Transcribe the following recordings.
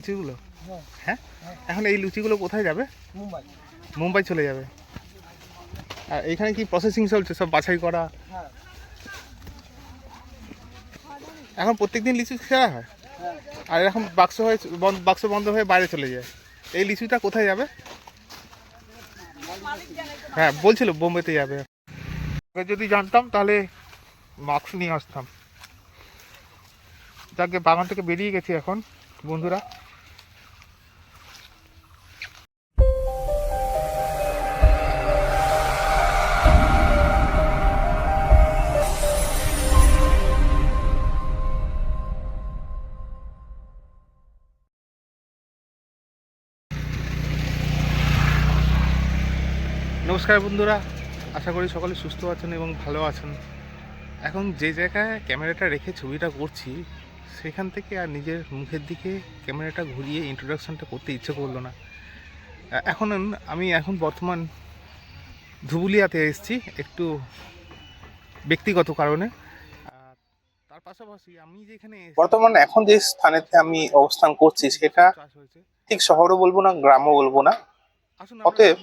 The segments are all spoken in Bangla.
লুচিগুলো হ্যাঁ এখন এই লুচিগুলো কোথায় যাবে? মুম্বাই চলে যাবে। আর এইখানে কি প্রসেসিং চলছে সব বাছাই করা? এখন প্রত্যেকদিন লিচু খেয়া হয় আর এখন বাক্স বন্ধ হয়ে বাইরে চলে যায়। এই লিচুটা কোথায় যাবে? হ্যাঁ বলছিল বোম্বেতে যাবে। যদি জানতাম তাহলে মাস্ক নিয়ে আসতাম। যাকে বাগান থেকে বেরিয়ে গেছি এখন বন্ধুরা। নমস্কার বন্ধুরা, আশা করি সকলে সুস্থ আছেন এবং ভালো আছেন। এখন যে জায়গায় ক্যামেরাটা রেখে ছবিটা করছি সেখান থেকে আর নিজের মুখের দিকে ক্যামেরাটা ঘুরিয়ে ইন্ট্রোডাকশানটা করতে ইচ্ছে করলো না। আমি বর্তমান ধুবুলিয়াতে এসেছি একটু ব্যক্তিগত কারণে। তার পাশাপাশি আমি যেখানে বর্তমান এখন যে স্থানেতে আমি অবস্থান করছি সেটা ঠিক শহরও বলবো না, গ্রামও বলবো না, অতএব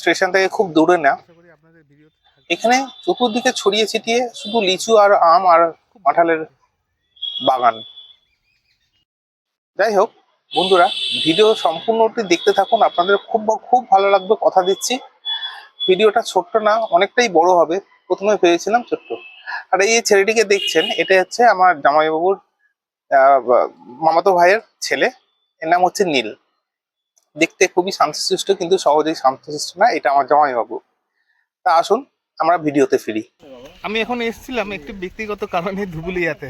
স্টেশন থেকে খুব দূরে না। এখানে চতুর্দিকে ছড়িয়ে ছিটিয়ে শুধু লিচু আর আম আর কাঁঠালের বাগান। যাই হোক বন্ধুরা, ভিডিও সম্পূর্ণটি দেখতে থাকুন, আপনাদের খুব ভালো লাগবে, কথা দিচ্ছি। ভিডিওটা ছোট্ট না, অনেকটাই বড় হবে। প্রথমে ভেবেছিলাম ছোট্ট। আর এই ছেলেটিকে দেখছেন, এটা হচ্ছে আমার জামাইবাবুর মামাতো ভাইয়ের ছেলে। এর নাম হচ্ছে নীল। দেখতে খুবই শান্তশিষ্ট, কিন্তু সহজেই শান্তশিষ্ট না, এটা আমার জামাইবাবু। তা আসুন আমরা ভিডিওতে ফিরি। আমি এখন এসেছিলাম একটি ব্যক্তিগত কারণে ধুবুলিয়াতে।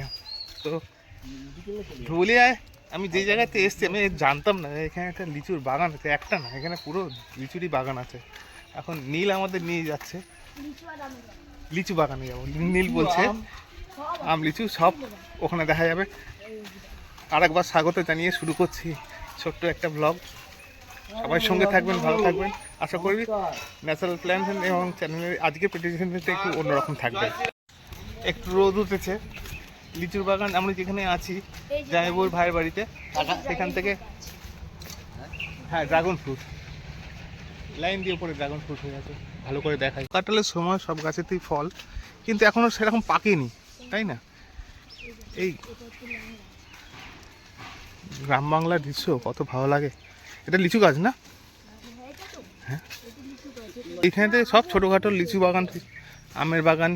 তো ধুবুলিয়ায় আমি যে জায়গাতে এসেছি আমি জানতাম না এখানে একটা লিচুর বাগান আছে। একটা না, এখানে পুরো লিচুরই বাগান আছে। এখন নীল আমাদের নিয়ে যাচ্ছে লিচু বাগানে যাবো। নীল বলছে আম লিচু সব ওখানে দেখা যাবে। আরেকবার স্বাগত জানিয়ে শুরু করছি ছোট্ট একটা ব্লগ। সবাই সঙ্গে থাকবেন, ভালো থাকবেন। আশা করি ন্যাচারাল প্ল্যান্ট এবং চ্যানেলের আজকে প্রেজেন্টেশনটা একটু অন্যরকম থাকবে। একটু রোদ উঠেছে। লিচুর বাগান আমরা যেখানে আছি জামাইবাবুর ভাইয়ের বাড়িতে, সেখান থেকে হ্যাঁ ড্রাগন ফ্রুট লাইন দিয়ে পরে ড্রাগন ফ্রুট হয়ে আছে, ভালো করে দেখায়। কাঁঠালের সময় সব গাছেতেই ফল, কিন্তু এখনো সেরকম পাকেনি, তাই না? এই গ্রাম বাংলার দৃশ্য কত ভালো লাগে। এটা লিচু গাছ না? হ্যাঁ, এইখানে সব ছোটোখাটো লিচু বাগান, আমের বাগান,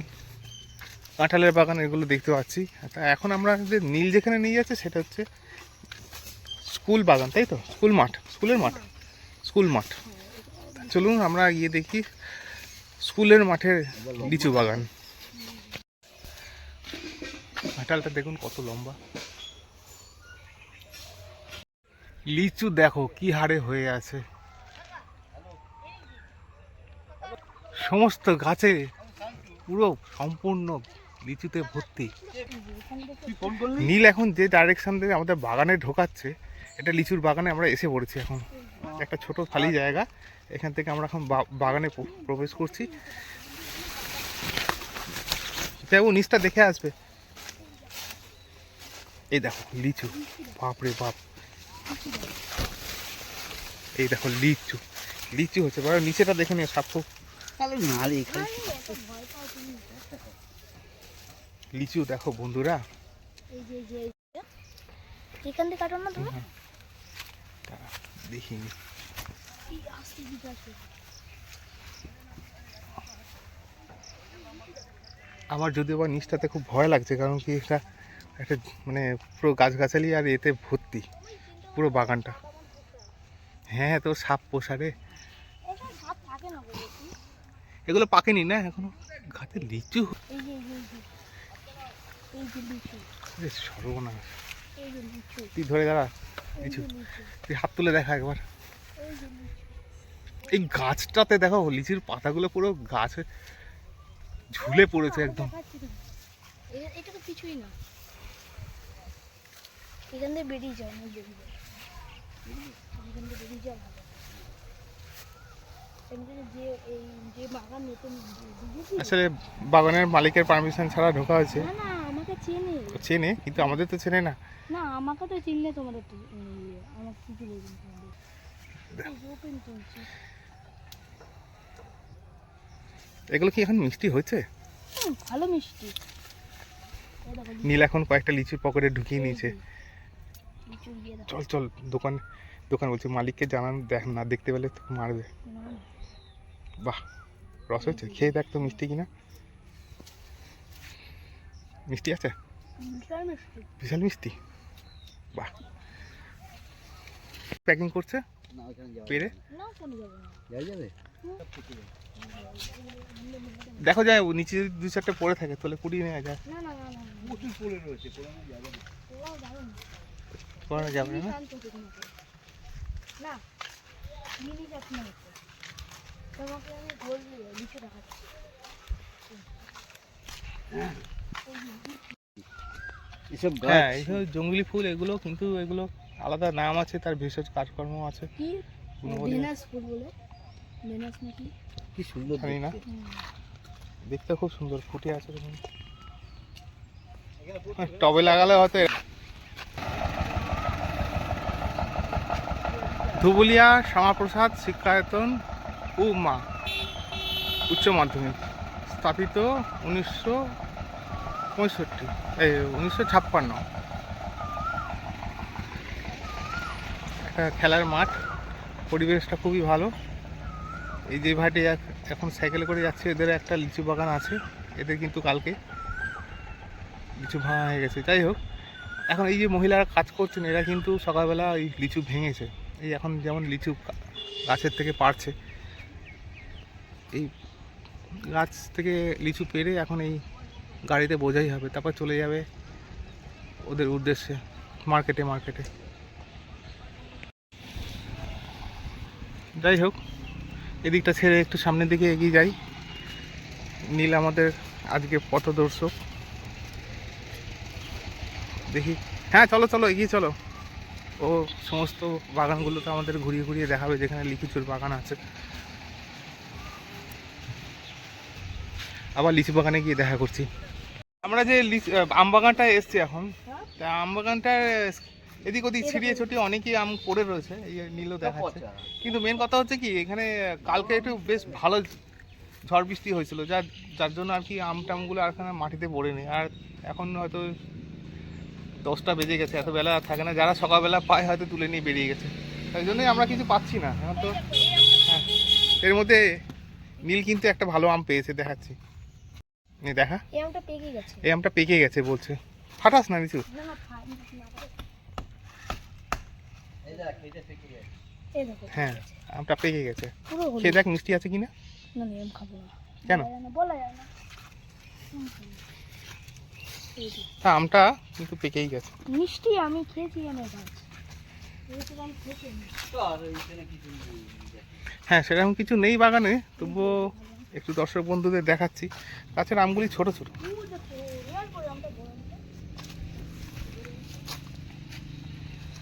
কাঁঠালের বাগান এগুলো দেখতে পাচ্ছি। এখন আমরা যে নীল যেখানে নিয়ে যাচ্ছে সেটা হচ্ছে স্কুল বাগান, তাই তো? স্কুল মাঠ। চলুন আমরা গিয়ে দেখি স্কুলের মাঠের লিচু বাগান। কাঁঠালটা দেখুন কত লম্বা। লিচু দেখো কি হারে হয়ে আছে, সমস্ত গাছে পুরো সম্পূর্ণ লিচুতে ভর্তি। নীল এখন যে ডাইরেকশন থেকে আমাদের বাগানে ঢোকাচ্ছে, এটা লিচুর বাগানে আমরা এসে পড়েছি। এখন একটা ছোট খালি জায়গা, এখান থেকে আমরা এখন বাগানে প্রবেশ করছি। যাবো নিচটা দেখে আসবে। এই দেখো লিচু, বাপরে বাপ। এই দেখো লিচু হচ্ছে, বড় নিচেটা দেখে নিয়ে সাপ লিচু দেখো বন্ধুরা। দেখিনি আমার, যদিও বা নিচটাতে খুব ভয় লাগছে, কারণ কি এটা একটা মানে পুরো গাছগাছালি আর এতে ভর্তি পুরো বাগানটা। হ্যাঁ তো সাপ পোষারে, এগুলো পাকেনি না এখনো গাছে লিচু। সর্বনাশ, তুই ধরে দাঁড়া লিচু, তুই হাত তুলে দেখা একবার। এই গাছটাতে দেখো লিচুর পাতাগুলো পুরো গাছে ঝুলে পড়েছে একদম। এটা তো কিছুই না, এখান থেকে বেরিয়ে যাও। এমনি যে এই যে বাগান নতুন দিয়েছি আসলে বাগানের মালিকের পারমিশন ছাড়া ঢোকা হয়েছে। না না আমাকে চেনে চেনে, কিন্তু আমাদের তো চেনে না। না আমাকে তো চিনলে তোমাদের তো আমাকে কিছু বলবেন তোমাদের ওপেন চলছে এগুলো কি এখন মিষ্টি হয়েছে? ভালো মিষ্টি এই দেখো নীল এখন কয়েকটা লিচু পকেটে ঢুকিয়ে নিয়েছে। লিচু দিয়ে দেখো চল চল, দোকান দোকান বলছি, মালিককে জানান, দেখ না, দেখতে পেলে তো মারবে। না না বাহ, রস হয়েছে, খেয়ে দেখ তো মিষ্টি কিনা। মিষ্টি আছে, বিশাল মিষ্টি বিশাল মিষ্টি। বাহ, প্যাকিং করছে পেরে। না কোনো যাবে না যাবে দেখো যায় নিচে যদি দু চারটে পড়ে থাকে তাহলে কুড়িয়ে নেওয়া যায়। না না না না প্রচুর পড়ে রয়েছে পোড়ানো যাবে না। ওরাও দারুণ পড়ানো যাবে না। শান্ত তোমাকে না মিনি যত্ন হচ্ছে তোমাকে আমি গোল লিচু দেখাচ্ছি এসব হ্যাঁ, গাছ এইসব জঙ্গলি ফুল এগুলো, কিন্তু এগুলো আলাদা নাম আছে, তার ভেষজ কাজকর্ম আছে। কি গুণাবলী ভেনাস ফুল বলে ভেনাস নাকি কি সুন্দর জানি না, দেখতে। দেখতে খুব সুন্দর ফুটে আছে দেখুন। টবে লাগালে হয়তো। ধুবুলিয়া শ্যামাপ্রসাদ শিক্ষায়তন ও মা উচ্চ মাধ্যমিক, স্থাপিত 1956। একটা খেলার মাঠ, পরিবেশটা খুবই ভালো। এই যে ভাইটি এখন সাইকেলে করে যাচ্ছে, এদের একটা লিচু বাগান আছে। এদের কিন্তু কালকে লিচু ভাঙা হয়ে গেছে। যাই হোক, এখন এই যে মহিলারা কাজ করছেন, এরা কিন্তু সকালবেলা এই লিচু ভেঙেছে। এই এখন যেমন লিচু গাছের থেকে পাড়ছে, এই গাছ থেকে লিচু পেড়ে এখন এই গাড়িতে বোঝাই হবে, তারপর চলে যাবে ওদের উদ্দেশ্যে মার্কেটে। যাই হোক, এদিকটা ছেড়ে একটু সামনের দিকে এগিয়ে যাই। নীল আমাদের আজকে পথদর্শক। দেখি, হ্যাঁ চলো চলো এগিয়ে চলো। ও সমস্ত বাগানগুলোতে আমাদের ঘুরিয়ে ঘুরিয়ে দেখাবে যেখানে লিচুর বাগান আছে। আবার লিচু বাগানে গিয়ে দেখা করছি। আমরা যে আম বাগানটায় এসছি এখন, তা আম বাগানটার এদিক ওদিক ছিড়িয়ে ছড়িয়ে অনেকই আম পড়ে রয়েছে, এই নীলও দেখাচ্ছে। কিন্তু মেন কথা হচ্ছে কি, এখানে কালকে একটু বেশ ভালো ঝড় বৃষ্টি হয়েছিল, যার জন্য আর কি আম টামগুলো আর এখানে মাটিতে পড়ে নেই। আর এখন হয়তো 10টা বেজে গেছে, এত বেলা আর থাকে না, যারা সকালবেলা পায় হয়তো তুলে নিয়ে বেরিয়ে গেছে, তাই জন্যই আমরা কিছু পাচ্ছি না এখন তো। হ্যাঁ, এর মধ্যে নীল কিন্তু একটা ভালো আম পেয়েছে, দেখাচ্ছি। এই দেখা, এই আমটা পেকে গেছে এই আমটা পেকে গেছে বলছে। ফাটাস না নিচু। না না না এই দেখ এটা থেকে গেছে। এই দেখো হ্যাঁ, আমটা পেকে গেছে। পুরো হলুদ খেয়ে দেখ মিষ্টি আছে কিনা। না না আমি খাবো না কেন? বলা যায় না এই যে, হ্যাঁ, আমটা কিন্তু পেকেই গেছে। মিষ্টি আমি খেয়েছি আমি গাছ এইটা আমি খেয়েছি তো আর এইখানে কিছু নেই। হ্যাঁ, সেরকম কিছু নেই বাগানে, তবুও একটু দর্শক বন্ধুদের দেখাচ্ছি। গাছের আমগুলি ছোট ছোট। দেখো রিয়াল করে আমটা বড় আমটা।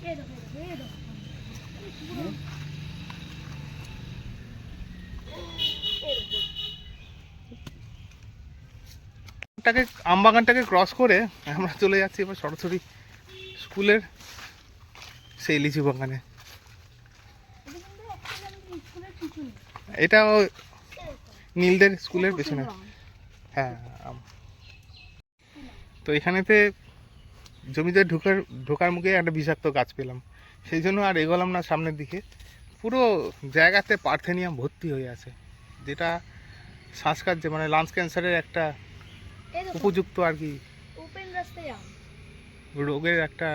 এই দেখো এই দেখো আম বাগানটাকে ক্রস করে আমরা চলে যাচ্ছি এবার সরাসরি স্কুলের সেই লিচু বাগানে। এটা কিন্তু actually আমাদের স্কুলের পিছনে এটাও নীলদের স্কুলের পেছনে। হ্যাঁ, তো এখানেতে জমিতে ঢোকার মুখে একটা বিষাক্ত গাছ পেলাম, সেই জন্য আর এগোলাম না সামনের দিকে। পুরো জায়গাতে পার্থেনিয়াম ভর্তি হয়ে আছে, যেটা শ্বাসকার্যে মানে লাংস ক্যান্সারের একটা এই দেখো উপযুক্ত আর কি ওপেন রাস্তায় আম রোগের একটা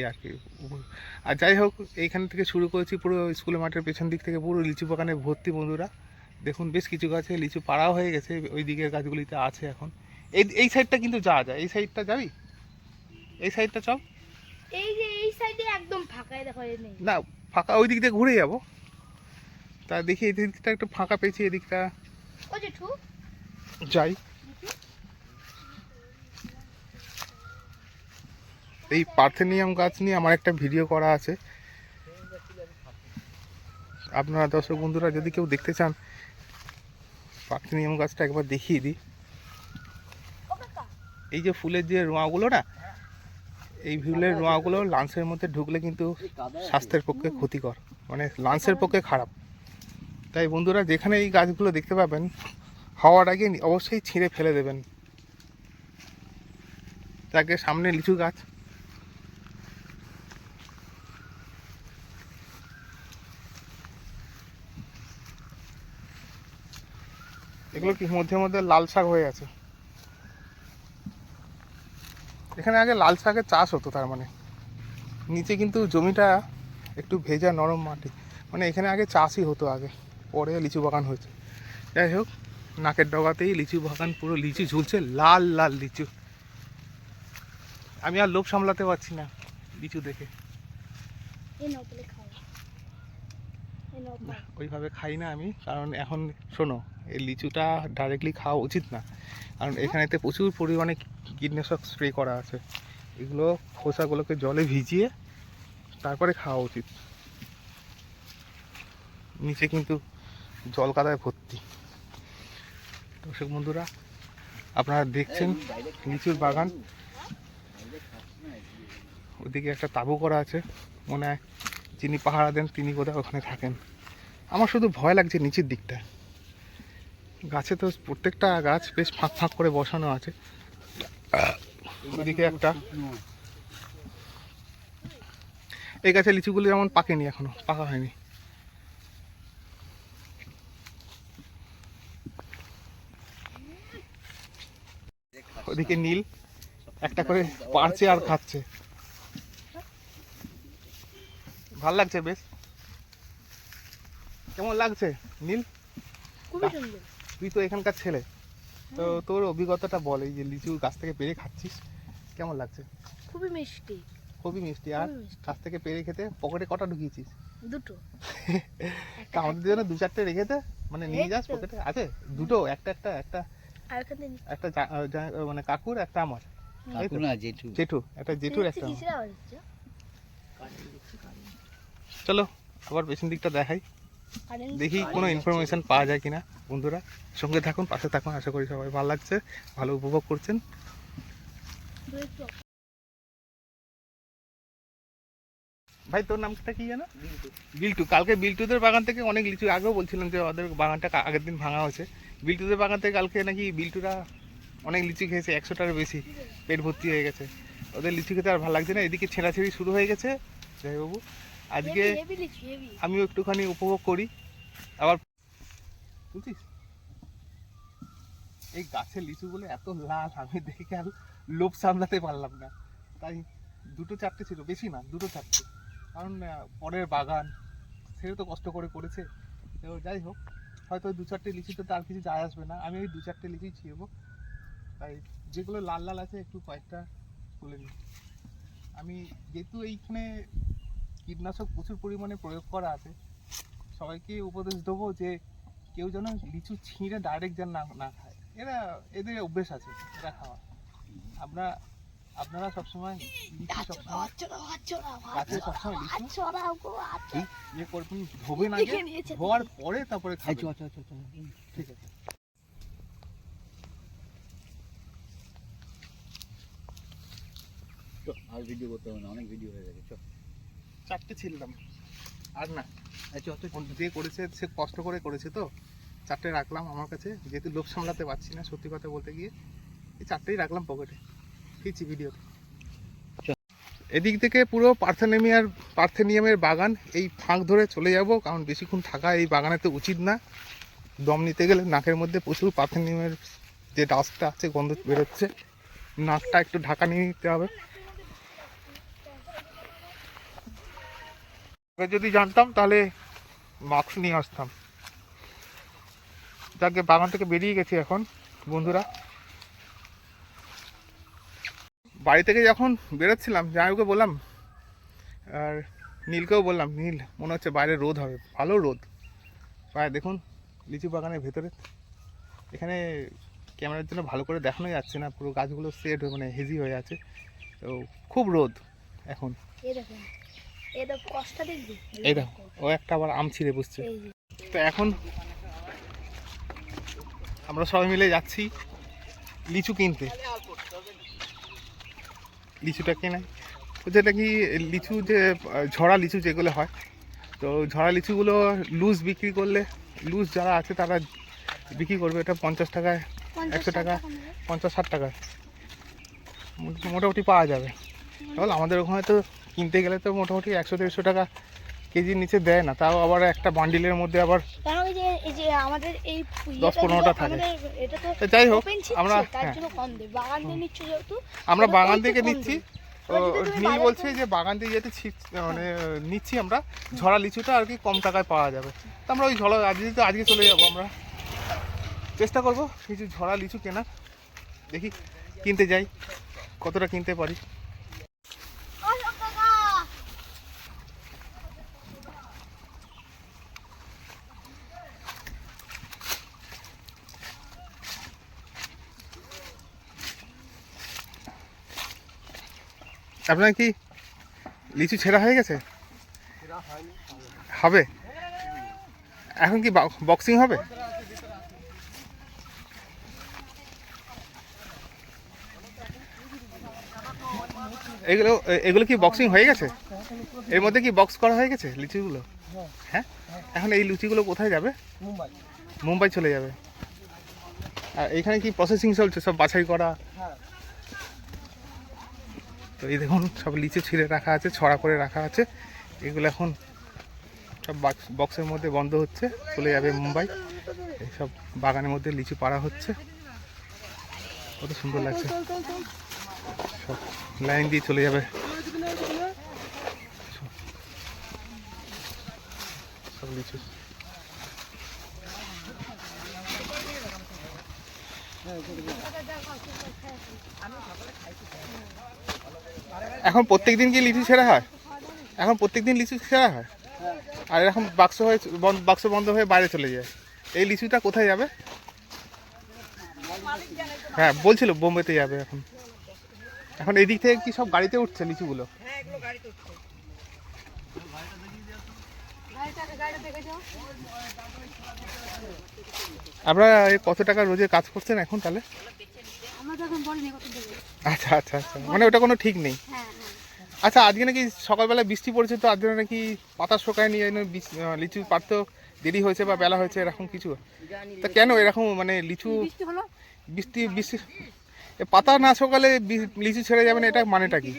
আর কি। আর যাই হোক, এইখান থেকে শুরু করেছি, পুরো স্কুলের মাঠের পেছন দিক থেকে পুরো লিচু বাগানে ভর্তি বন্ধুরা। দেখুন, বেশ কিছু গাছে লিচু পাড়াও হয়ে গেছে, ওই দিকের গাছগুলিতে আছে এখন। এই সাইডটা কিন্তু যাওয়া যায়, এই সাইডটা যাবি, এই সাইডটা চল। এই যে এই সাইডে একদম ফাঁকা দেখো এই নেই না, ফাঁকা, ওই দিক দিয়ে ঘুরে যাবো। তা দেখি এই দিকটা একটু ফাঁকা পেয়েছি, এদিকটা ও জেঠু যাই। এই পার্থেনিয়াম গাছ নিয়ে আমার একটা ভিডিও করা আছে, আপনারা দর্শক বন্ধুরা যদি কেউ দেখতে চান পার্থেনিয়াম গাছটা একবার দেখিয়ে দিই। ও কাকা, এই যে ফুলের যে রোঁয়াগুলো না, এই ফুলের রোঁয়াগুলো লাঞ্চের মধ্যে ঢুকলে কিন্তু স্বাস্থ্যের পক্ষে ক্ষতিকর, মানে লাঞ্চের পক্ষে খারাপ। তাই বন্ধুরা যেখানে এই গাছগুলো দেখতে পাবেন হওয়ার আগে অবশ্যই ছিঁড়ে ফেলে দেবেন। তাকে সামনে লিচু গাছ, এগুলো কি মধ্যে মধ্যে লাল শাক হয়ে আছে। এখানে আগে লাল শাকের চাষ হতো, তার মানে নিচে কিন্তু জমিটা একটু ভেজা নরম মাটি, মানে এখানে আগে চাষই হতো আগে, পরে লিচু বাগান হয়েছে। যাই হোক, নাকের ডগাতেই লিচু বাগান, পুরো লিচু ঝুলছে, লাল লাল লিচু। আমি আর লোভ সামলাতে পারছি না লিচু দেখে। এই নাও বলে খাও, এই নাও না, খাও। ওইভাবে খাই না আমি, কারণ এখন শোনো, এই লিচুটা ডাইরেক্টলি খাওয়া উচিত না, কারণ এখানেতে প্রচুর পরিমাণে কীটনাশক স্প্রে করা আছে। এগুলো খোসাগুলোকে জলে ভিজিয়ে তারপরে খাওয়া উচিত। নিচে কিন্তু জল কাদায় ভর্তি। দর্শক বন্ধুরা, আপনারা দেখছেন লিচুর বাগান। ওদিকে একটা তাঁবু করা আছে, মনে হয় যিনি পাহারা দেন তিনি বোধহয় ওখানে থাকেন। আমার শুধু ভয় লাগছে নিচের দিকটা, গাছে তো প্রত্যেকটা গাছ বেশ ফাঁক ফাঁক করে বসানো আছে। ওদিকে একটা, এই গাছের লিচুগুলো যেমন পাকেনি, এখনো পাকা হয়নি। ওদিকে নীল একটা করে পারছে আর খাচ্ছে, ভাল লাগছে বেশ। কেমন লাগছে নীল? খুবই সুন্দর। তুই তো এখানকার ছেলে, তো তোর অভিজ্ঞতাটা বল, এই যে লিচু গাছ থেকে পেরে খাচ্ছিস কেমন লাগছে? খুবই মিষ্টি। খুবই মিষ্টি। আর খুবই মিষ্টি। গাছ থেকে পেরে খেতে পকেটে কটা ঢুকিয়েছিস? দুটো। তা আমাদের জন্য দু চারটে রেখে দে, মানে নিয়ে এই যাস তো। পকেটে আছে দুটো, একটা একটা একটা আর এখান থেকে একটা মানে কাকুর একটা আমার, তাই তো? কাকু না, জেঠু। জেঠু, একটা জেঠুর একটা আমার। কিসের আওয়াজ হচ্ছে? চলো আবার পেছন দিকটা দেখাই, কারেন্ট দেখি কোনো ইনফরমেশন পাওয়া যায় কিনা। বন্ধুরা সঙ্গে থাকুন, পাশে থাকুন, আশা করি সবাই ভালো লাগছে, ভালো উপভোগ করছেন। একটু ভাই তোর নামটা কি জানো? বিল্টু। কালকে বিল্টুদের বাগান থেকে অনেক লিচু, আগেও বলছিলাম যে ওদের বাগানটা আগের দিন ভাঙা হয়েছে। বিল্টুদের বাগান থেকে কালকে নাকি বিল্টুরা অনেক লিচু খেয়েছে, 100টারও বেশি, পেট ভর্তি হয়ে গেছে। ওদের লিচু খেতে আর ভালো লাগছে না, এদিকে ছেঁড়াছেড়ি শুরু হয়ে গেছে। যাই বাবু, আজকে হেভি লিচু, হেভি। আমিও একটুখানি উপভোগ করি। আবার বুঝছিস, এই গাছের লিচুগুলো এত লাল, আমি দেখে আর লোভ সামলাতে পারলাম না, তাই দুটো চারটে ছিল, বেশি না, দুটো চারটে। কারণ পরের বাগান, সে তো কষ্ট করে করেছে। তো যাই হোক, হয়তো দু চারটে লিচিতে তার কিছু যায় আসবে না, আমি ওই দু চারটে লিচুই ছিঁড়বো। তাই যেগুলো লাল লাল আছে একটু কয়েকটা তুলে নিই। আমি যেহেতু এইখানে কীটনাশক প্রচুর পরিমাণে প্রয়োগ করা আছে, সবাইকে উপদেশ দেবো যে কেউ যেন লিচু ছিঁড়ে ডাইরেক্ট যেন না খায়। এদের অভ্যেস আছে এরা খাওয়া। আপনারা সবসময় লিচু সবসময় গাছে সবসময় লিচু ইয়ে করবেন, ধোবেন আগে, ধোয়ার পরে তারপরে খাবেন। ঠিক আছে। আর ভিডিও করতে হবে না, অনেক ভিডিও হয়ে গেছে। চারটে ছিলাম আর না, যে করেছে সে কষ্ট করে করেছে, তো চারটে রাখলাম আমার কাছে, যেহেতু লোভ সামলাতে পারছি না সত্যি কথা বলতে গিয়ে, এই চারটেই রাখলাম পকেটে, ফিরছি ভিডিওতে। এদিক থেকে পুরো পার্থেনিয়ামের বাগান এই ফাঁক ধরে চলে যাব, কারণ বেশিক্ষণ থাকা এই বাগানে তো উচিত না। দম নিতে গেলে নাকের মধ্যে প্রচুর পার্থেনিয়ামের যে ডাস্টটা আছে, গন্ধ বেরোচ্ছে, নাকটা একটু ঢাকা নিয়ে নিতে হবে। যদি জানতাম তাহলে মাস্ক নিয়ে আসতাম। যাকে বাগান থেকে বেরিয়ে গেছি এখন বন্ধুরা। বাড়ি থেকে যখন বেরোচ্ছিলাম জামাইকে বললাম আর নীলকেও বললাম, নীল মনে হচ্ছে বাইরে রোদ হবে, ভালো রোদ। প্রায় দেখুন লিচু বাগানের ভেতরে, এখানে ক্যামেরার জন্য ভালো করে দেখানো যাচ্ছে না, পুরো গাছগুলো সেট হয়ে মানে হেজি হয়ে আছে, তো খুব রোদ এখন। এই দেখুন, এটা কষ্টটা দেখবি? এই দেখো ও একটা আবার আম ছিঁড়ে বসছে। এই যে। তো এখন আমরা সবাই মিলে যাচ্ছি লিচু কিনতে। লিচুটা কেনাই যেটা কি লিচু যে ঝরা লিচু যেগুলো হয়, তো ঝরা লিচুগুলো লুজ বিক্রি করলে, লুজ যারা আছে তারা বিক্রি করবে এটা 50 টাকায়, 100 টাকা, 50-60 টাকায় মোটামুটি পাওয়া যাবে। তাহলে আমাদের ওখানে তো কিনতে গেলে তো মোটামুটি 100-150 টাকা কেজির নিচে দেয় না, তাও আবার একটা বান্ডিলের মধ্যে আবার কারণ এই যে আমাদের এই 10-15টা থাকে। এটা তো তো যাই হোক open ছিল, আমরা তার হ্যাঁ জন্য কম দেয়। বাগান দিয়ে নিচ্ছ যেহেতু আমরা এটা বাগান একটু থেকে কম নিচ্ছি। দেয়। তো এবার যদি তুমি নীল বাজার বলছে যে বাগান দিয়ে যেতে মানে নিচ্ছি আমরা ঝরা লিচুটা আর কি কম টাকায় পাওয়া যাবে। তো আমরা ওই ঝরা আজকে চলে যাবো, আমরা চেষ্টা করব কিছু ঝরা লিচু কেনা, দেখি কিনতে যাই কতটা কিনতে পারি। আপনার কি লিচু ছেঁড়া হয়ে গেছে? হবে এখন কি বক্সিং হবে? এগুলো এগুলো কি বক্সিং হয়ে গেছে? এর মধ্যে কি বক্স করা হয়ে গেছে লিচুগুলো? হ্যাঁ, এখন এই লিচুগুলো কোথায় যাবে? মুম্বাই চলে যাবে। আর এখানে কি প্রসেসিং চলছে সব বাছাই করা? তো এই দেখুন সব লিচু ছিঁড়ে রাখা আছে, ছড়া করে রাখা আছে, এগুলো এখন সব বক্সের মধ্যে বন্ধ হচ্ছে, চলে যাবে মুম্বাই। এইসব বাগানের মধ্যে লিচু পাড়া হচ্ছে, কত সুন্দর লাগছে, সব লাইন দিয়ে চলে যাবে সব লিচু। এখন প্রত্যেকদিন কি লিচু ছেঁড়া হয়? এখন প্রত্যেকদিন লিচু ছেঁড়া হয় আর এরকম বাক্স বন্ধ হয়ে বাইরে চলে যায়। এই লিচুটা কোথায় যাবে? হ্যাঁ বলছিল বোম্বেতে যাবে। এখন এখন এই দিক থেকে কি সব গাড়িতে উঠছে লিচুগুলো? আপনারা কত টাকা রোজে কাজ করছেন এখন তাহলে? আচ্ছা আচ্ছা আচ্ছা, মানে ওটা কোনো ঠিক নেই। আচ্ছা আজকে নাকি সকালবেলা বৃষ্টি পড়েছে, তো আজকে নাকি পাতা শোকায় নিয়ে লিচু পাড়তেও দেরি হয়েছে বা বেলা হয়েছে এরকম কিছু? তা কেন এরকম মানে লিচু বৃষ্টি বৃষ্টি পাতা না শোকালে লিচু ছেড়ে যাবে না, এটা মানেটা কি?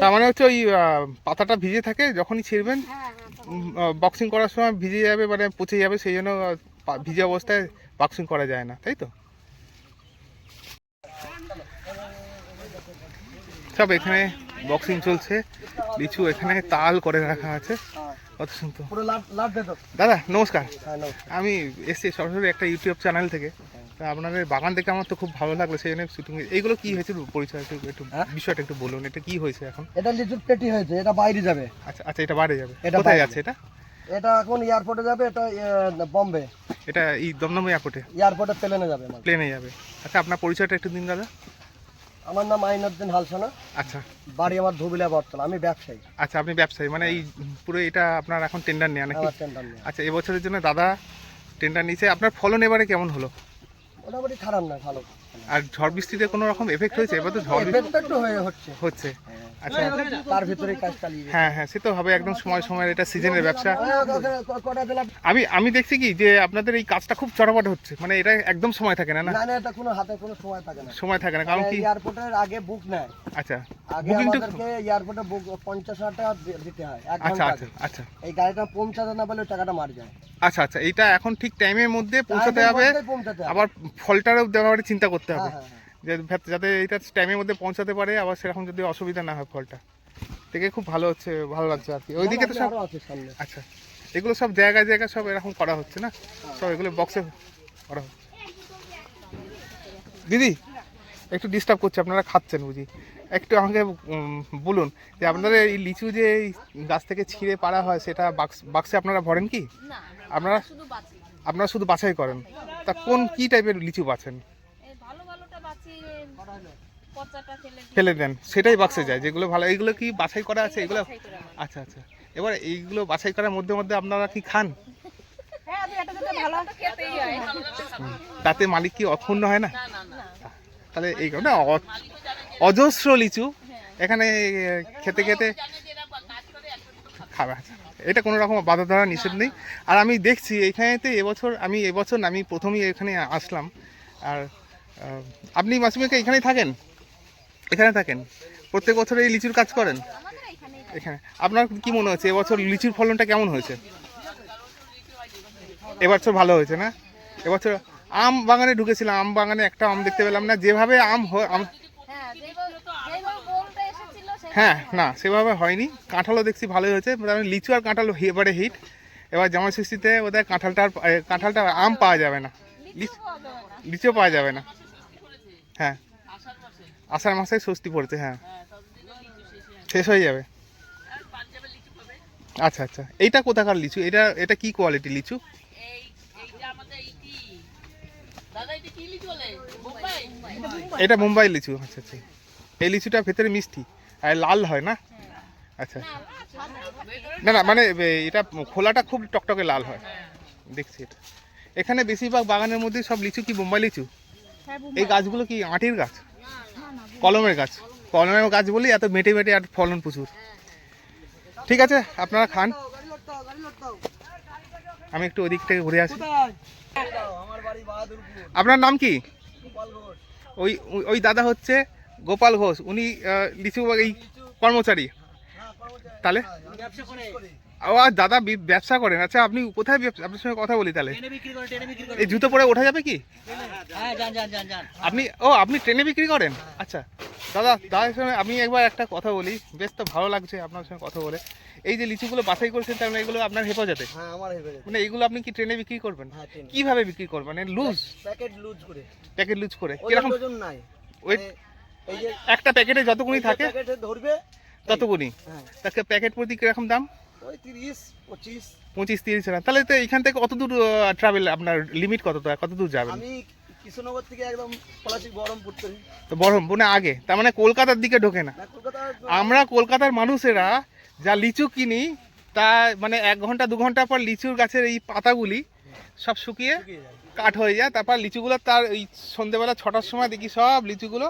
তার মানে হচ্ছে ওই পাতাটা ভিজে থাকে, যখনই ছিঁড়বেন বক্সিং করার সময় ভিজে যাবে, মানে পচে যাবে, সেই জন্য ভিজে অবস্থায় বক্সিং করা যায় না, তাই তো? সব এখানে বক্সিং চলছে, লিচু এখানে তাল করে রাখা আছে, কত সুন্দর। দাদা নমস্কার, আমি এসছি সরাসরি একটা ইউটিউব চ্যানেল থেকে, তা আপনাদের বাগান দেখে আমার তো খুব ভালো লাগলো, সেই জন্য শুটিং। এইগুলো কি হয়েছে পরিচয় একটু বিষয়টা একটু বলুন, এটা কি হয়েছে এখন? এটা লিচুর পেটি হয়েছে, এটা বাইরে যাবে। আচ্ছা আচ্ছা, এটা বাইরে যাবে, এটা কোথায় বাইরে যাচ্ছে এটা? এটা এখন এয়ারপোর্টে যাবে, এটা বোম্বে এটা এই দমদম এয়ারপোর্টে? এয়ারপোর্টে প্লেনে যাবে মাল। প্লেনে যাবে। আচ্ছা আপনার পরিচয়টা একটু দিন দাদা। আমার নাম আইনউদ্দিন হালসানা, আচ্ছা বাড়ি আমার ধুবিলা বটতলা, আমি ব্যবসায়ী। আচ্ছা, আপনি ব্যবসায়ী, মানে এই পুরো এটা আপনার এখন টেন্ডার নেওয়া নাকি? আমার টেন্ডার নিয়ে আচ্ছা, এবছরের জন্য দাদা টেন্ডার নিয়েছে। আপনার ফলন এবারে কেমন হলো? মোটামুটি খারাপ না, ভালো। আর ঝড় বৃষ্টিতে কোনো রকম এফেক্ট হয়েছে? এবার তো ঝড় বৃষ্টি একটু হচ্ছে। আচ্ছা, তার ভিতরে কাজ চালিয়ে হ্যাঁ হ্যাঁ, সে তো হবে, একদম সময় সময়, এটা সিজনের ব্যবসা। কটা দিলাম আমি দেখছি কি যে আপনাদের এই কাজটা খুব চটাপট হচ্ছে, মানে এটা একদম সময় থাকে না। না না, এটা কোনো হাতে কোনো সময় থাকে না, সময় থাকে না, কারণ কি এয়ারপোর্টের আগে বুক নেয়। আচ্ছা, আগে বুকিং আমাদেরকে এয়ারপোর্টে বুক 50,000 টাকা দিতে হয়, 1 আচ্ছা ঘন্টা আচ্ছা আগে। আচ্ছা এই গাড়িটা পৌঁছাতে না পারলে ওই টাকাটা মার যায়। আচ্ছা আচ্ছা, এইটা এখন ঠিক টাইমের মধ্যে পৌঁছাতে টাইমের হবে, মধ্যেই পৌঁছাতে হবে। আবার ফলটারও ব্যাপারে চিন্তা করতে হবে, হ্যাঁ, হ্যাঁ, যাতে এটা টাইমের মধ্যে পৌঁছাতে পারে, আবার সেরকম যদি অসুবিধা না হয় ফলটা থেকে। খুব ভালো হচ্ছে, ভালো লাগছে আর কি। ওইদিকে তো সব আরো আছে সামনে। আচ্ছা, এগুলো সব জায়গায় জায়গায় সব এরকম করা হচ্ছে না, সব এগুলো বক্সে করা হচ্ছে। দিদি একটু ডিস্টার্ব করছে, আপনারা খাচ্ছেন বুঝি, একটু আমাকে বলুন যে আপনাদের এই লিচু যে এই গাছ থেকে ছিঁড়ে পাড়া হয়, সেটা বাক্সে আপনারা ভরেন কি? আপনারা শুধু বাছাই করেন? তা কি টাইপের লিচু বাছেন? পচাটা ফেলে দিই। ফেলে দেন, সেটাই বাক্সে যায় যেগুলো ভালো। এইগুলো কি বাছাই করা আছে এগুলো? বাছাই করা হয়। আচ্ছা আচ্ছা। এবার এইগুলো বাছাই করার মধ্যে মধ্যে আপনারা কি খান? হ্যাঁ, আমি এটা যদি ভালো খেতেই হয়। তাতে মালিক কি অক্ষুণ্ণ হয় না? তাহলে এই না অজস্র লিচু এখানে খেতে খেতে খাবে। আচ্ছা, এটা কোনো রকম বাধা ধরা নিষেধ নেই। আর আমি দেখছি এইখানেতে এবছর আমি প্রথমেই এখানে আসলাম। আর আপনি মাসিমাকে এখানেই থাকেন? এখানে থাকেন, প্রত্যেক বছর এই লিচুর কাজ করেন আমাদের এখানেই এখানে? আপনার কি মনে হচ্ছে এবছর লিচুর ফলনটা কেমন হয়েছে? এবছর ভালো হয়েছে না? এবছর আম বাগানে ঢুকেছিলাম, আম বাগানে একটা আম দেখতে পেলাম না। যেভাবে হ্যাঁ, যেভাবে বলতে এসেছিল হ্যাঁ না সেভাবে হয়নি। কাঁঠালও দেখছি ভালোই হয়েছে, মানে লিচু আর কাঁঠাল এবারে হিট। এবার জামাই ষষ্ঠীতে বোধহয় কাঁঠালটা আম পাওয়া যাবে না, লিচুও পাওয়া যাবে না। হ্যাঁ, আষাঢ় মাসে ষষ্ঠী পড়ছে, হ্যাঁ শেষ হয়ে যাবে। আচ্ছা আচ্ছা, এইটা কোথাকার লিচু? এটা কি কোয়ালিটি লিচু? এটা মুম্বাই লিচু। আচ্ছা আচ্ছা, এই লিচুটা ভেতরে মিষ্টি আর লাল হয় না? আচ্ছা, না না মানে এটা খোলাটা খুব টকটকে লাল হয়, দেখছি এটা। এখানে বেশিরভাগ বাগানের মধ্যে সব লিচু কি বোম্বাই লিচু? এই গাছগুলো কি আঁটির গাছ? কলমের গাছ? কলমের গাছ বলি এত মেটে মেটে আর ফলন প্রচুর। ঠিক আছে, আপনারা খান, আমি একটু ওদিক থেকে ঘুরে আসি। আমার বাড়ি বাহাদুরপুর, আপনার নাম কি? গোপাল ঘোষ। ওই ওই দাদা হচ্ছে গোপাল ঘোষ, উনি লিচু এই কর্মচারী। তাহলে ব্যবসা করে, ও আর দাদা ব্যবসা করেন? আচ্ছা, আপনি কোথায় আপনার সঙ্গে কথা বলি তাহলে। ট্রেনে বিক্রি করে। এই জুতো পরে ওঠা যাবে কি? হ্যাঁ, যান। আপনি ট্রেনে বিক্রি করেন? আচ্ছা দাদার সঙ্গে আমি একবার একটা কথা বলি, বেশ তো ভালো লাগছে আপনার সঙ্গে কথা বলে। এই যে লিচুগুলো বাছাই করছেন তার মানে এগুলো আপনার হেফাজতে? হ্যাঁ, আমার হেফাজতে। মানে এইগুলো আপনি কি ট্রেনে বিক্রি করবেন? হ্যাঁ, ট্রেনে। কিভাবে বিক্রি করবেন? লুজ প্যাকেট লুজ করে, প্যাকেট লুজ করে ওজন কিরকম? ওজন নাই। ওই এই যে একটা প্যাকেটে যতগুলি থাকে প্যাকেটে ধরবে ততগুলি। হ্যাঁ, তাকে প্যাকেট প্রতি কিরকম দাম? ওই 30 25। 25-30 টাকা। তাহলে তো এখান থেকে কত দূর ট্রাভেল, আপনার লিমিট কত দূর যাবেন? আমি কৃষ্ণনগর থেকে একদম পলাশি বহরমপুর থেকে। তো বহরমপুর না আগে, তার মানে কলকাতার দিকে ঢোকে না? না, কলকাতা আমরা কলকাতার মানুষেরা যা লিচু কিনি তা মানে 1 ঘন্টা 2 ঘন্টা পর লিচুর গাছের এই পাতাগুলি সব শুকিয়ে শুকিয়ে যায়। কাঠ হয়ে যায়। তারপর লিচুগুলো তার ওই সন্ধ্যেবেলা 6টার সময় দেখি সব লিচুগুলো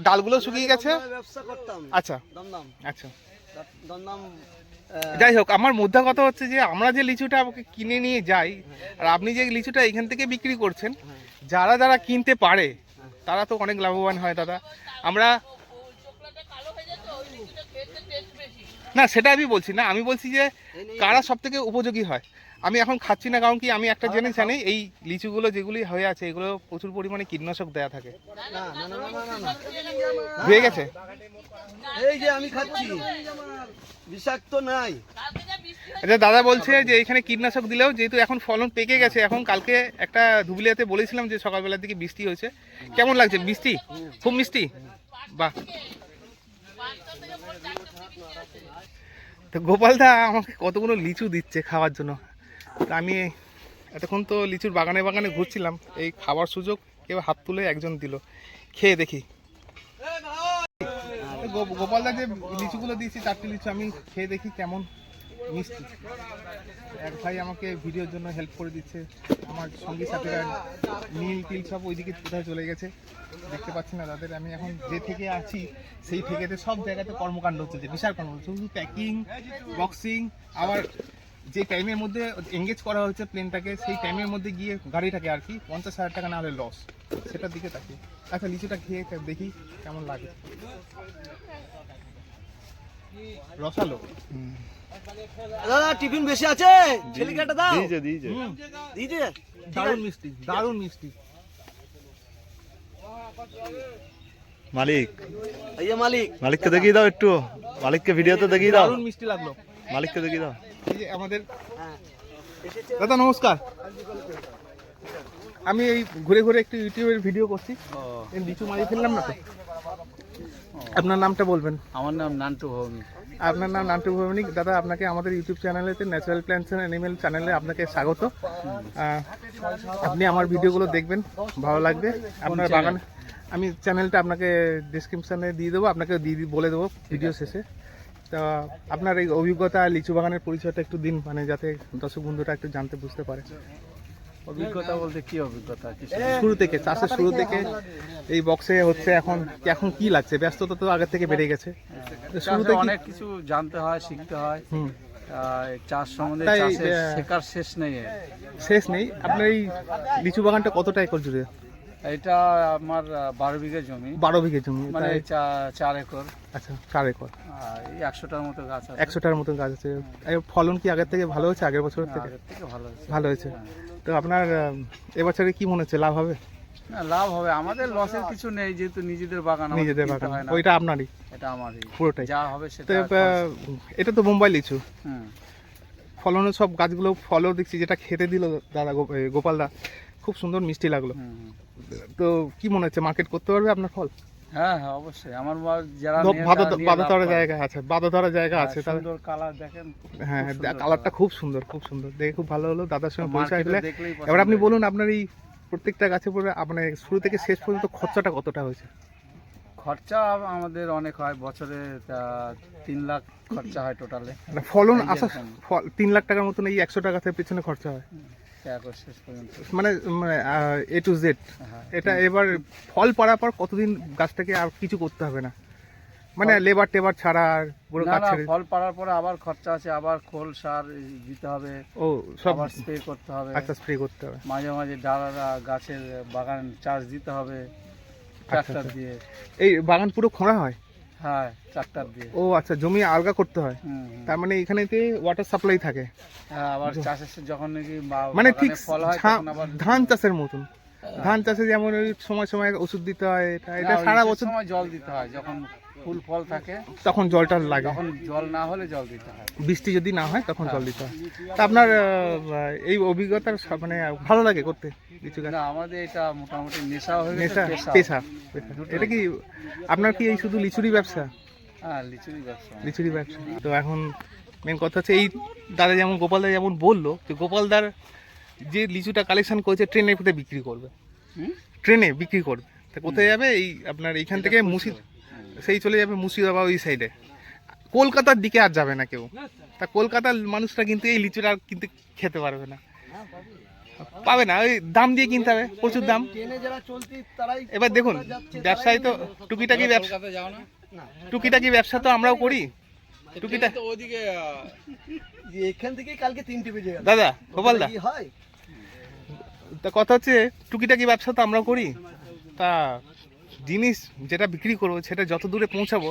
ডালগুলো শুকিয়ে গেছে। দমদমে ব্যবসা করতাম। আচ্ছা দমদম আচ্ছা, দমদম যাই হোক, আমার মুদ্রা কথা হচ্ছে যে আমরা যে লিচুটা কিনে নিয়ে যাই আর আপনি যে লিচুটা এখান থেকে বিক্রি করছেন, যারা কিনতে পারে তারা তো অনেক লাভবান হয় দাদা। আমরা না সেটা আমি বলছি না, আমি বলছি যে কারা সব থেকে উপযোগী হয়। আমি এখন খাচ্ছি না, কারণ কি আমি একটা জিনিস জানি, এই লিচুগুলো যেগুলি হয়ে আছে এগুলো প্রচুর পরিমাণে কীটনাশক দেয়া থাকে। না। হয়ে গেছে? এই যে আমি খাচ্ছি, বিষাক্ত নাই। আচ্ছা, দাদা বলছে যে এখানে কীটনাশক দিলেও যেহেতু এখন ফলন পেকে গেছে, এখন কালকে একটা ধুবুলিয়াতে বলেছিলাম যে সকালবেলার দিকে বৃষ্টি হয়েছে, কেমন লাগছে মিষ্টি? খুব মিষ্টি, বাহ। তো গোপালদা আমাকে কতগুলো লিচু দিচ্ছে খাওয়ার জন্য। তা আমি এতক্ষণ তো লিচুর বাগানে বাগানে ঘুরছিলাম, এই খাবার সুযোগ কেউ হাত তুলে একজন দিল, খেয়ে দেখি। গোপালদা যে লিচুগুলো দিয়েছি 4টি লিচু, আমি খেয়ে দেখি কেমন মিষ্টি। এক ভাই আমাকে ভিডিওর জন্য হেল্প করে দিচ্ছে, আমার সঙ্গী সাথীরা নীল টিল সব ওইদিকে কোথায় চলে গেছে, দেখতে পাচ্ছি না তাদের। আমি এখন যে থেকে আছি সেই থেকেতে সব জায়গাতে কর্মকাণ্ড হচ্ছে, যে বিশাল কর্মকাণ্ড, শুধু প্যাকিং, বক্সিং। আবার যে টাইমের মধ্যে এঙ্গেজ করা হচ্ছে প্লেনটাকে, সেই টাইমের মধ্যে গিয়ে গাড়িটাকে আর কি 50,000 টাকা না হলে লস, সেটার দিকে তাকিয়ে। আচ্ছা, লিচুটা খেয়ে দেখি কেমন লাগে। রসালো। দাদা টিফিন বেশি আছে, ছেলেটা দাও। দিয়েছে। দারুণ মিষ্টি, দারুণ মিষ্টি। মালিক, এই যে মালিক, মালিককে দেখিয়ে দাও একটু, মালিককে ভিডিওতে দেখিয়ে দাও, দারুণ মিষ্টি লাগলো। মালিককে দেখিয়ে দাও। এই যে আমাদের হ্যাঁ এসেছে। দাদা নমস্কার, আমি এই ঘুরে ঘুরে একটু ইউটিউবের ভিডিও করছি, এই লিচু মারিয়ে ফেললাম না তো। আপনার নামটা বলবেন? আমার নাম নান্টু ভৌমিক। আপনার নাম নান্টু ভৌমিক। দাদা, আপনাকে আমাদের ইউটিউব চ্যানেলেতে ন্যাচারাল প্ল্যান্টস অ্যান্ড অ্যানিমেল চ্যানেলে আপনাকে স্বাগত। আপনি আমার ভিডিওগুলো দেখবেন, ভালো লাগবে। আপনার বাগানে আমি চ্যানেলটা আপনাকে ডিসক্রিপশানে দিয়ে দেবো, আপনাকে বলে দেবো ভিডিও শেষে। তা আপনার এই অভিজ্ঞতা লিচু বাগানের পরিচয়টা একটু দিন, মানে যাতে দর্শক বন্ধুরা একটু জানতে বুঝতে পারে। অভিজ্ঞতা বলতে কি অভিজ্ঞতা? শুরু থেকে, চাষের শুরু থেকে এই বক্সে হচ্ছে, এখন কি লাগছে? ব্যস্ততা তো আগের থেকে বেড়ে গেছে, তো শুরু থেকে অনেক কিছু জানতে হয়, শিখতে হয়। হুম, চাষ সম্বন্ধে তাই, চাষের শেখার শেষ নেই এর। শেষ নেই। আপনার এই লিচু বাগানটা কতটা একর জুড়ে? এটা আমার 12 বিঘা জমি, 12 বিঘে জমি, মানে তাই? 4 একর। আচ্ছা, 4 একর। আর এই 100টার মতো গাছ আছে। 100টার মতন গাছ আছে। এই ফলন কি আগের থেকে ভালো হয়েছে? আগের বছরের থেকে আগের থেকে ভালো হয়েছে। ভালো হয়েছে। তো আপনার এবছরে কি মনে হচ্ছে, লাভ হবে? না, লাভ হবে, আমাদের লসের কিছু নেই, যেহেতু নিজেদের বাগান, আমাদের নিজেদের কিনতে বাগান, হয় না। ওইটা আপনারই এটা আমারই, পুরোটাই। যা হবে তো সেটা এটা তো বোম্বাই লিচু, হুম। ফলনের সব গাছগুলো ফলও দেখছি, যেটা খেতে দিল দাদা গোপালদা, খুব সুন্দর মিষ্টি লাগলো। হুম, হুম। তো কি মনে হচ্ছে, মার্কেট করতে পারবে আপনার ফল? হ্যাঁ হ্যাঁ, অবশ্যই। আমার যারা বাধা ধরা জায়গা আছে, বাধা ধরা জায়গা আছে, তাহলে সুন্দর কালার দেখেন। হ্যাঁ, খুব সুন্দর কালারটা খুব সুন্দর, খুব সুন্দর দেখে খুব ভালো হলো দাদার সঙ্গে পরিচয় মার্কেটে হলে। দেখলেই পছন্দ এবার আপনি হবে। বলুন, আপনার এই প্রত্যেকটা গাছে পরে আপনার শুরু থেকে শেষ পর্যন্ত খরচাটা কতটা হয়েছে? খরচা আমাদের অনেক হয়, বছরে 3 লাখ খরচা হয় টোটালে। মানে ফলন এই আসা, যেরকম। 3 লাখ টাকার মতন এই 100টা গাছের পিছনে খরচা হয়, একর শেষ পর্যন্ত। মানে A to Z। হ্যাঁ। এটা এবার ফল পাড়ার পর কতদিন গাছটাকে আর কিছু করতে হবে না, মানে লেবার টেবার ছাড়া আর পুরো না গাছ না, ছেড়ে? ফল পাড়ার পরে আবার খরচা আছে, আবার খোল সার দিতে হবে, ও সব, আবার স্প্রে করতে হবে, আচ্ছা, স্প্রে করতে হবে। মাঝে মাঝে ডালা গাছের বাগান চার্জ দিতে হবে ট্রাক্টর আচ্ছা। দিয়ে। এই বাগান পুরো খোঁড়া হয়? হ্যাঁ, ট্রাক্টর দিয়ে। ও আচ্ছা, জমি আলগা করতে হয়, হুম, হুম। তার মানে এখানেতে ওয়াটার সাপ্লাই থাকে, হ্যাঁ, আবার চাষের যখন নাকি মানে বাগানে ঠিক ফল হয় তখন আবার ধান চাষের মতন। ধান চাষে যেমন ওই সময় সময় ওষুধ দিতে হয়, এটা না, ওই সারা যে বছর সময় জল দিতে হয়, যখন ফুল ফল থাকে তখন জলটা লাগে, তখন জল না হলে জল দিতে হয়। বৃষ্টি যদি না হয় তখন জল দিতে হয়। তা আপনার এই অভিজ্ঞতার মানে ভালো লাগে করতে কিছু গাছ? না, আমাদের এটা মোটামুটি নেশাও হয়ে গেছে, নেশা, পেশাও। পেশা, এটা কি আপনার কি এই শুধু লিচুরি ব্যবসা? হ্যাঁ, লিচুরি ব্যবসা। লিচুরি ব্যবসা। তো এখন মেন কথা হচ্ছে, এই দাদা যেমন গোপালদা যেমন বললো যে গোপালদার যে লিচুটা কালেকশন করেছে ট্রেনে করে বিক্রি করবে, হুম? ট্রেনে বিক্রি করবে। তা কোথায় যাবে? এই আপনার এইখান থেকে সেই চলে যাবে মুর্শিদাবাদ ওই সাইডে, কলকাতার দিকে আর যাবে না কেউ। তা কলকাতার মানুষরা কিন্তু এই লিচুটা আর কিন্তু খেতে পারবে না, পাবে না, ওই দাম দিয়ে কিনতে হবে, প্রচুর দাম। ট্রেনে যারা চলতি তারাই এবার দেখুন, ব্যবসায়ী তো টুকিটাকি ব্যবসা, কলকাতা যাও না? টুকিটাকি ব্যবসা তো আমরাও করি, টুকিটা। তো ওদিকে এখান থেকে কালকে 3টে বেজে গেল দাদা গোপালদা, কি হয়? তা কথা হচ্ছে টুকিটাকি ব্যবসা তো আমরাও করি, তা জিনিস যেটা বিক্রি করবো সেটা যত দূরে পৌঁছাবো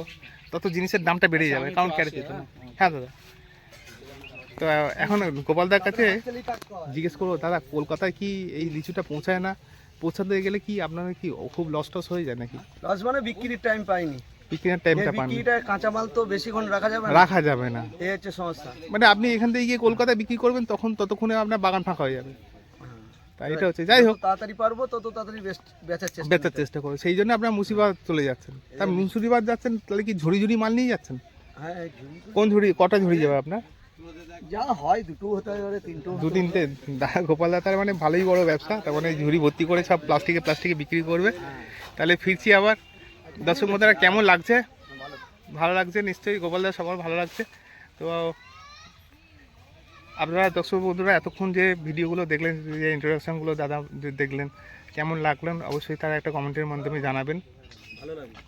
তত জিনিসের দামটা বেড়ে যাবে, কারণ ক্যারে যেত না। হ্যাঁ দাদা, তো এখন গোপালদার কাছে জিজ্ঞেস করবো, দাদা কলকাতায় কি এই লিচুটা পৌঁছায় না? পৌঁছাতে গেলে কি আপনার কি খুব লস টস হয়ে যায় নাকি? লস মানে বিক্রির টাইম পাইনি, বিক্রির টাইমটা পান? বিক্রিটা কাঁচামাল তো বেশিক্ষণ রাখা যাবে না, রাখা যাবে না, এই হচ্ছে সমস্যা। মানে আপনি এখান থেকে গিয়ে কলকাতায় বিক্রি করবেন ততক্ষণে আপনার বাগান ফাঁকা হয়ে যাবে। তাই এটা হচ্ছে, যাই হোক, যত তাড়াতাড়ি পারবো তত তাড়াতাড়ি বেচার চেষ্টা বেচার চেষ্টা করো, সেই জন্য আপনার মুর্শিদাবাদ চলে যাচ্ছেন। তা মুর্শিদাবাদ যাচ্ছেন তাহলে কি ঝুড়ি ঝুড়ি মাল নিয়ে যাচ্ছেন? হ্যাঁ, কোন ঝুড়ি, কটা ঝুড়ি যাবে আপনার? যা হয় 2টো হতে পারে 3টো, 2-3টে। গোপাল দাদার মানে ভালোই বড় ব্যবসা, তার মানে ঝুড়ি ভর্তি করে সব প্লাস্টিকে বিক্রি করবে। তাহলে ফিরছি আবার। দর্শক বন্ধুরা কেমন লাগছে? ভালো লাগছে নিশ্চয়ই, গোপাল দাদা সবার ভালো লাগছে। তো আপনারা দর্শক বন্ধুরা এতক্ষণ যে ভিডিওগুলো দেখলেন, যে ইন্ট্রোডাকশনগুলো দাদা দেখলেন, কেমন লাগলেন অবশ্যই তারা একটা কমেন্টের মাধ্যমে জানাবেন। ভালো লাগবে।